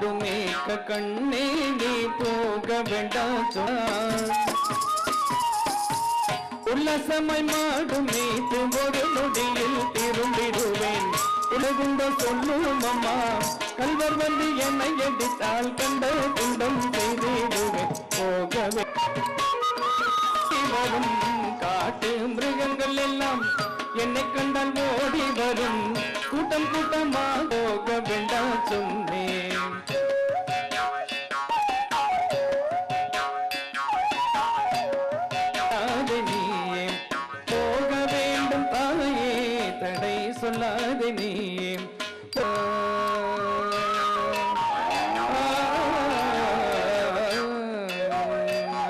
மதுமேக்க கண்ணே நீ போக வேண்டாம் உல்லாசமாய் மாடும் மீட்டு ஒரு நொடியில் திரும்பிடுவேன் உலகுண்ட சொல்லும் அம்மா கல்வர் வந்து என்னை எடித்தால் கண்ட துன்பம் செய்திடுவேன் போகவே வரும் காட்டு மிருகங்கள் எல்லாம் என்னை கண்டால் ஓடி வரும் கூட்டம் கூட்டமாக போக வேண்டாம் சொன்னேன் போக வேண்டும் தாயே தடை சொல்லாதே நீயே